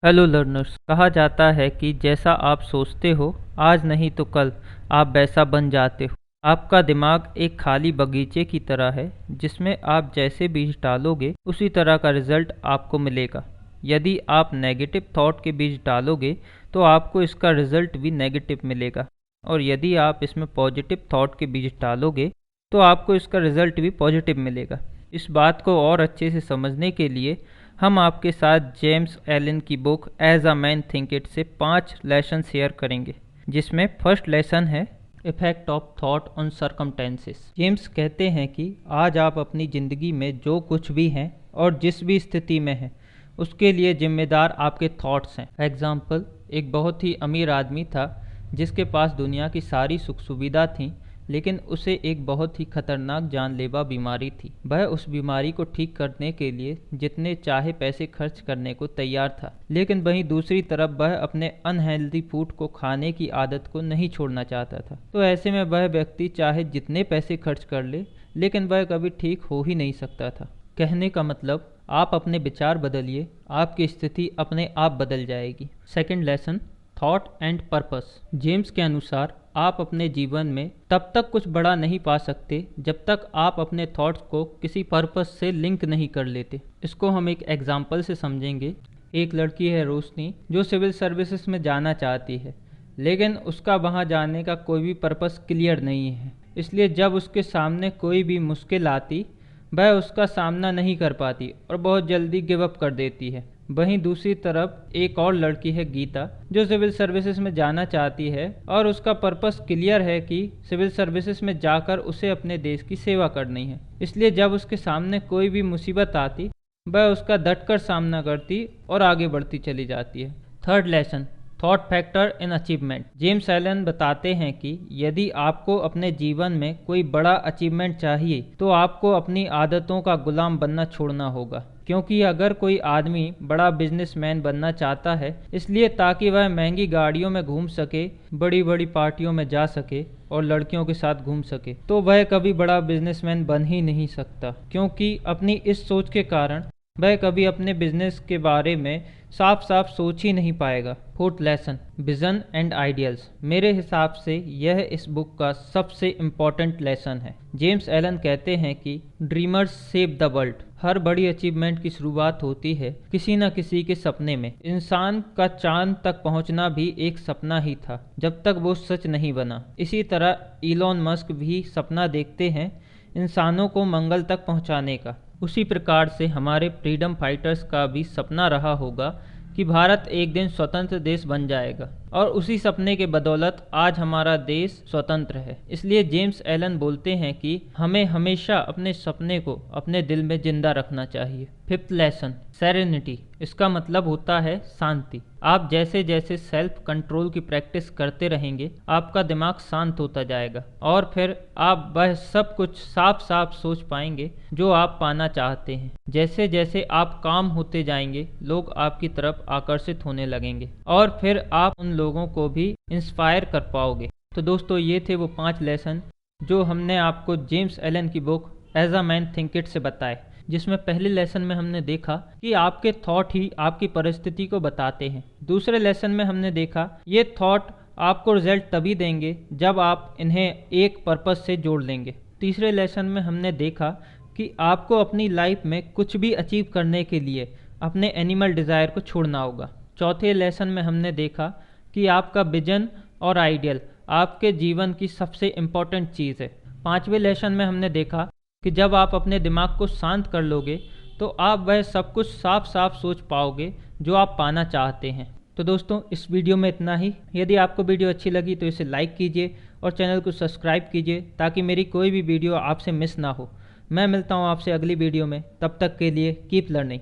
Hello learners. कहा जाता है कि जैसा आप सोचते हो आज नहीं तो कल आप वैसा बन जाते हो। आपका दिमाग एक खाली बगीचे की तरह है जिसमें आप जैसे बीज डालोगे उसी तरह का रिजल्ट आपको मिलेगा। यदि आप नेगेटिव थॉट के बीज डालोगे तो आपको इसका रिजल्ट भी नेगेटिव मिलेगा, और यदि आप इसमें पॉजिटिव थॉट के बीज डालोगे तो आपको इसका रिजल्ट भी पॉजिटिव मिलेगा। इस बात को और अच्छे से समझने के लिए हम आपके साथ जेम्स एलन की book as a man thinketh से 5 लेसन शेयर करेंगे, जिसमें फर्स्ट लेसन है effect of thought on circumstances. James कहते हैं कि आज आप अपनी ज़िंदगी में जो कुछ भी हैं और जिस भी स्थिति में हैं उसके लिए जिम्मेदार आपके थॉट्स हैं। एग्जाम्पल, एक बहुत ही अमीर आदमी था जिसके पास दुनिया की सारी सुख सुविधा थी, लेकिन उसे एक बहुत ही खतरनाक जानलेवा बीमारी थी। वह उस बीमारी को ठीक करने के लिए जितने चाहे पैसे खर्च करने को तैयार था, लेकिन वहीं दूसरी तरफ वह अपने अनहेल्दी फूड को खाने की आदत को नहीं छोड़ना चाहता था। तो ऐसे में वह व्यक्ति चाहे जितने पैसे खर्च कर ले, लेकिन वह कभी ठीक हो ही नहीं सकता था। कहने का मतलब, आप अपने विचार बदलिए, आपकी स्थिति अपने आप बदल जाएगी। Second lesson, thought and purpose. James के अनुसार आप अपने जीवन में तब तक कुछ बड़ा नहीं पा सकते जब तक आप अपने थॉट्स को किसी पर्पस से लिंक नहीं कर लेते। इसको हम एक एग्जाम्पल से समझेंगे। एक लड़की है रोशनी, जो सिविल सर्विसेज में जाना चाहती है, लेकिन उसका वहां जाने का कोई भी पर्पस क्लियर नहीं है। इसलिए जब उसके सामने कोई भी मुश्किल आती, वह उसका सामना नहीं कर पाती और बहुत जल्दी गिव अप कर देती है। वहीं दूसरी तरफ एक और लड़की है गीता, जो सिविल सर्विसेज में जाना चाहती है और उसका पर्पस क्लियर है कि सिविल सर्विसेज में जाकर उसे अपने देश की सेवा करनी है। इसलिए जब उसके सामने कोई भी मुसीबत आती, वह उसका डटकर सामना करती और आगे बढ़ती चली जाती है। Third lesson, thought factor in achievement. James Allen बताते हैं कि यदि आपको अपने जीवन में कोई बड़ा अचीवमेंट चाहिए तो आपको अपनी आदतों का गुलाम बनना छोड़ना होगा। क्योंकि अगर कोई आदमी बड़ा बिजनेसमैन बनना चाहता है, इसलिए ताकि वह महंगी गाड़ियों में घूम सके, बड़ी बड़ी पार्टियों में जा सके और लड़कियों के साथ घूम सके, तो वह कभी बड़ा बिजनेसमैन बन ही नहीं सकता। क्योंकि अपनी इस सोच के कारण वह कभी अपने बिजनेस के बारे में साफ साफ सोच ही नहीं पाएगा। Fourth lesson, vision and ideals. मेरे हिसाब से यह इस बुक का सबसे इम्पॉर्टेंट लेसन है। जेम्स एलन कहते हैं कि ड्रीमर्स सेव द वर्ल्ड। हर बड़ी अचीवमेंट की शुरुआत होती है किसी न किसी के सपने में। इंसान का चांद तक पहुंचना भी एक सपना ही था, जब तक वो सच नहीं बना। इसी तरह इलॉन मस्क भी सपना देखते हैं इंसानों को मंगल तक पहुंचाने का। उसी प्रकार से हमारे फ्रीडम फाइटर्स का भी सपना रहा होगा कि भारत एक दिन स्वतंत्र देश बन जाएगा, और उसी सपने के बदौलत आज हमारा देश स्वतंत्र है। इसलिए जेम्स एलन बोलते हैं कि हमें हमेशा अपने सपने को अपने दिल में जिंदा रखना चाहिए। Fifth lesson, serenity. इसका मतलब होता है शांति। आप जैसे जैसे सेल्फ कंट्रोल की प्रैक्टिस करते रहेंगे, आपका दिमाग शांत होता जाएगा और फिर आप वह सब कुछ साफ साफ सोच पाएंगे जो आप पाना चाहते हैं। जैसे जैसे आप काम होते जाएंगे, लोग आपकी तरफ आकर्षित होने लगेंगे और फिर आप उन लोगों को भी इंस्पायर कर पाओगे। तो दोस्तों, ये थे वो 5 लेसन जो हमने आपको जेम्स एलन की book as a man thinketh से बताए। जिसमें पहले लेसन में हमने देखा कि आपके थॉट ही आपकी परिस्थिति को बताते हैं। दूसरे लेसन में हमने देखा ये थॉट आपको रिजल्ट तभी देंगे जब आप इन्हें एक पर्पस से जोड़ लेंगे। तीसरे लेसन में हमने देखा कि आपको अपनी लाइफ में कुछ भी अचीव करने के लिए अपने एनिमल डिज़ायर को छोड़ना होगा। चौथे लेसन में हमने देखा कि आपका विजन और आइडियल आपके जीवन की सबसे इम्पोर्टेंट चीज़ है। पांचवें लेसन में हमने देखा कि जब आप अपने दिमाग को शांत कर लोगे तो आप वह सब कुछ साफ साफ सोच पाओगे जो आप पाना चाहते हैं। तो दोस्तों, इस वीडियो में इतना ही। यदि आपको वीडियो अच्छी लगी तो इसे लाइक कीजिए और चैनल को सब्सक्राइब कीजिए ताकि मेरी कोई भी वीडियो आपसे मिस ना हो। मैं मिलता हूँ आपसे अगली वीडियो में। तब तक के लिए कीप लर्निंग।